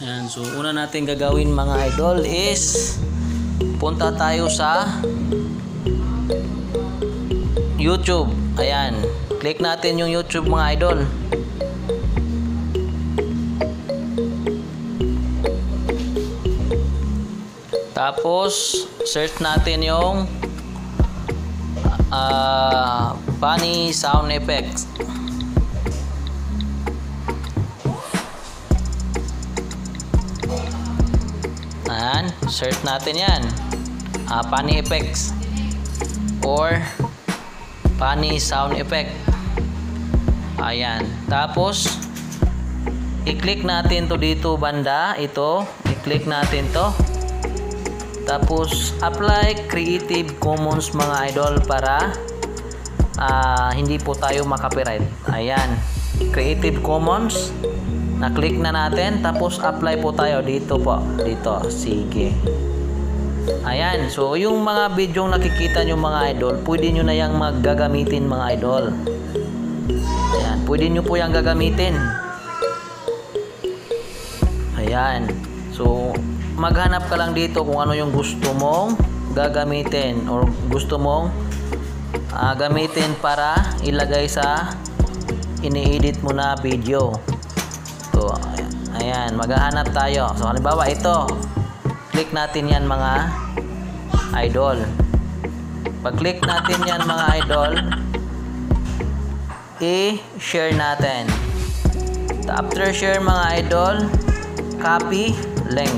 Ayan, so una natin gagawin mga idol is punta tayo sa YouTube. Ayan, click natin yung YouTube mga idol. Tapos search natin yung funny sound effects. Ayan, search natin yan. Funny effects or funny sound effect. Ayan, tapos i-click natin to dito banda, ito i-click natin to. Tapos apply Creative Commons mga idol para hindi po tayo makapiright. Ayan, Creative Commons, na-click na natin. Tapos apply po tayo dito po, dito, sige. Ayan, so yung mga video nakikita nyo mga idol, pwede nyo na yung maggagamitin mga idol. Ayan, pwede nyo po yung gagamitin. Ayan, so maghanap ka lang dito kung ano yung gusto mong gagamitin or gusto mong gamitin para ilagay sa ini-edit mo na video. So, ayan, maghahanap tayo. So, halimbawa ito, click natin yan mga idol. Pag-click natin yan mga idol, i-share natin. After share mga idol, copy link.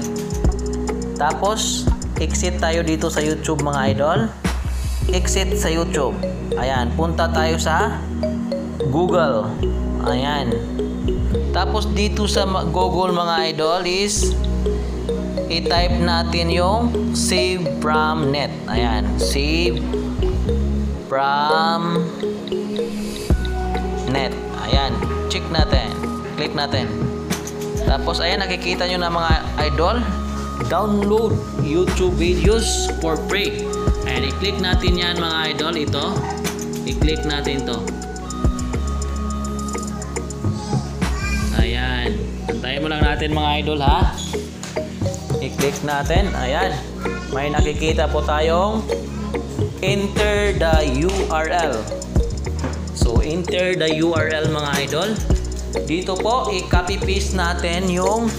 Tapos, exit tayo dito sa YouTube mga idol. Exit sa YouTube. Ayan, punta tayo sa Google. Ayan. Tapos dito sa Google mga idol is i-type natin yung save from net. Ayan, save from net. Ayan, check natin. Click natin. Tapos ayan, nakikita nyo na mga idol, download YouTube videos for free. Ayan, i-click natin yan mga idol. Ito, i-click natin to. Ayan, antayin mo lang natin mga idol ha. I-click natin. Ayan, may nakikita po tayong enter the URL. So enter the URL mga idol. Dito po i-copy paste natin yung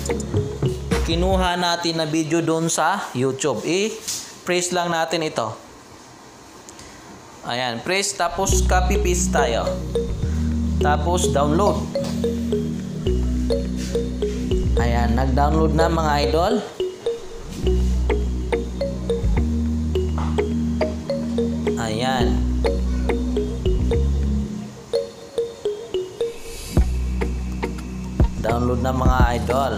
kinuha natin na video doon sa YouTube. I-press lang natin ito. Ayan, press tapos copy paste tayo. Tapos download. Ayan, nag-download na mga idol. Ayan. Download na mga idol.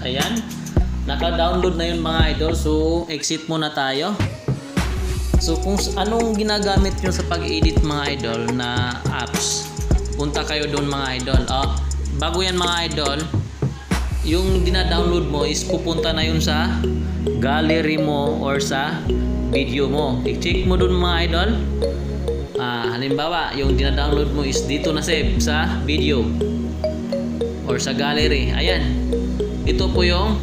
Ayan, naka-download na yun mga idol. So exit muna tayo. So kung anong ginagamit nyo sa pag-edit mga idol na apps, punta kayo doon mga idol. Bago yan mga idol, yung dina-download mo is pupunta na yun sa gallery mo or sa video mo. I-check mo doon mga idol. Halimbawa, yung dina-download mo is dito na save sa video or sa gallery. Ayan, ito po yung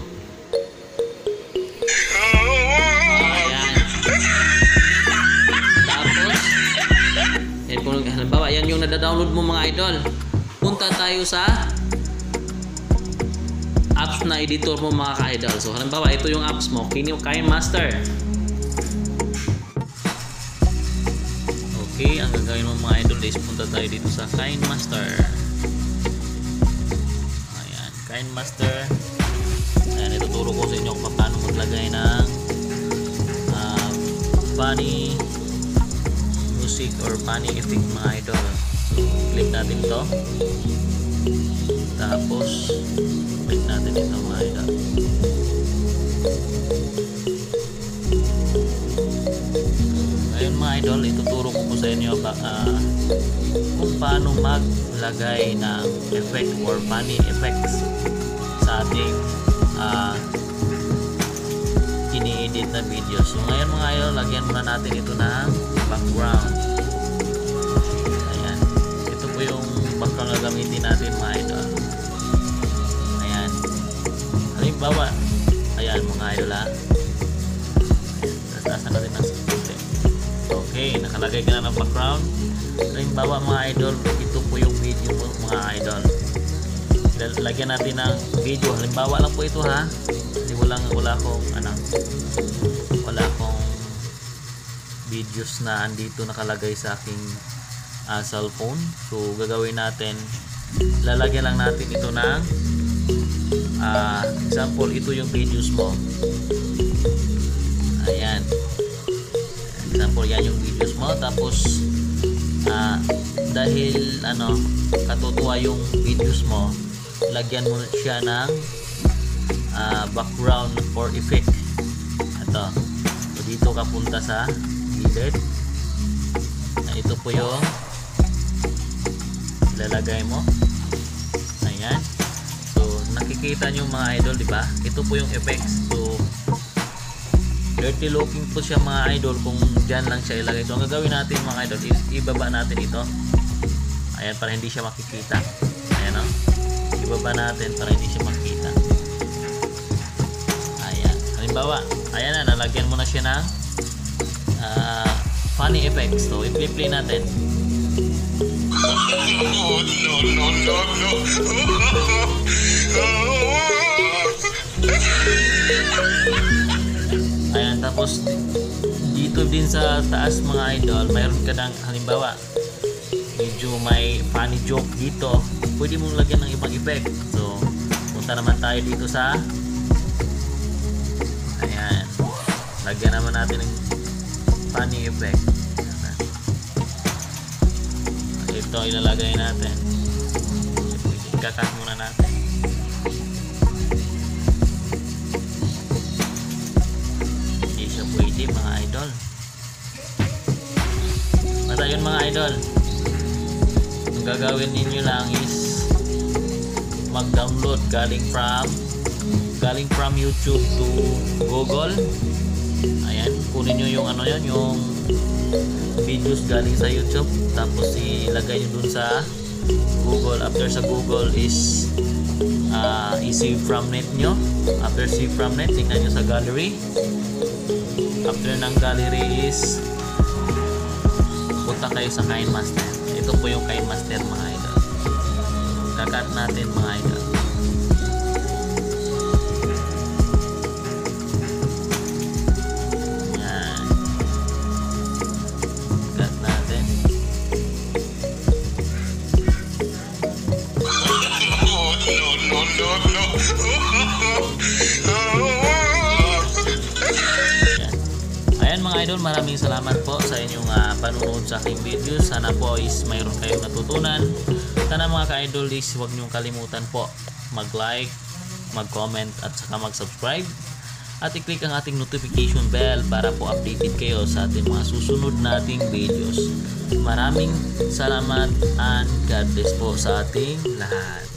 halimbawa, yan yung nada-download mo mga idol. Punta tayo sa apps na editor mo mga ka-idol. So halimbawa, ito yung apps mo, KineMaster. Okay, ang gagawin mo mga idol is punta tayo dito sa KineMaster. Ayan, KineMaster. Ayan, ituturo ko sa inyo kung paano maglagay ng funny music or funny effect mga idol. So, click natin to. Tapos click natin ito mga idol. Ngayon mga idol, ituturo ko po sa inyo kung paano mag paglagay ng effect or funny effects sa ating ini-edit na video. So ngayon mga idol, lagyan muna natin ito ng background. Ayan, ito po yung background na gamitin natin mga idol. Ayan, halimbawa, ayan mga idol ha. Tatasan natin ng sikute. Okay, nakalagay ka na ng background. Halimbawa mga idol, ito po yung video mo mga idol. Lagyan natin ng video. Halimbawa lang po ito ha. Kasi wala akong videos na andito nakalagay sa aking cellphone. So gagawin natin, lalagyan lang natin ito ng example, ito yung videos mo. Ayan. Example, yan yung videos mo. Tapos dahil katutuwa yung videos mo, lagyan mo siya ng background or effect. Ito. So dito ka punta sa gilid. Ito po yung ilalagay mo. Ayan. So nakikita nyo mga idol, di ba? Ito po yung effects. So dirty looking po siya mga idol kung dyan lang siya ilagay. So ang gagawin natin mga idol, ibaba natin ito. Ayan, para hindi siya makikita. Ayan o. Ibaba natin para hindi siya makita. Ayan. Halimbawa, ayan na, nalagyan mo na siya ng funny effects. So, i-play natin. Ayan, tapos dito din sa taas mga idol, mayroon ka ng halimbawa, medyo may funny joke dito, pwede mong lagyan ng ibang effect. So punta naman tayo dito sa ayan, lagyan naman natin ng funny effect. Ito ilalagay natin, ikakat muna natin. Hindi siya pwede mga idol. Basta yun mga idol, ang gagawin ninyo lang is mag-download galing from YouTube to Google. Ayan, kunin nyo yung yung videos galing sa YouTube, tapos ilagay nyo dun sa Google. After sa Google is i-save from net nyo. After save from net, tingnan nyo sa gallery. After ng gallery is punta kayo sa KineMaster. Ito po yung KineMaster mga idol. Kakat natin mga idol. Yan. Kakat natin. Ayan mga idol, maraming salamat po sa inyong panunood sa aking video. Sana po is mayroon kayong natutunan. Sana mga ka-idol, huwag niyong kalimutan po mag-like, mag-comment at saka mag-subscribe. At i-click ang ating notification bell para po updated kayo sa ating mga susunod nating videos. Maraming salamat and God bless po sa ating lahat.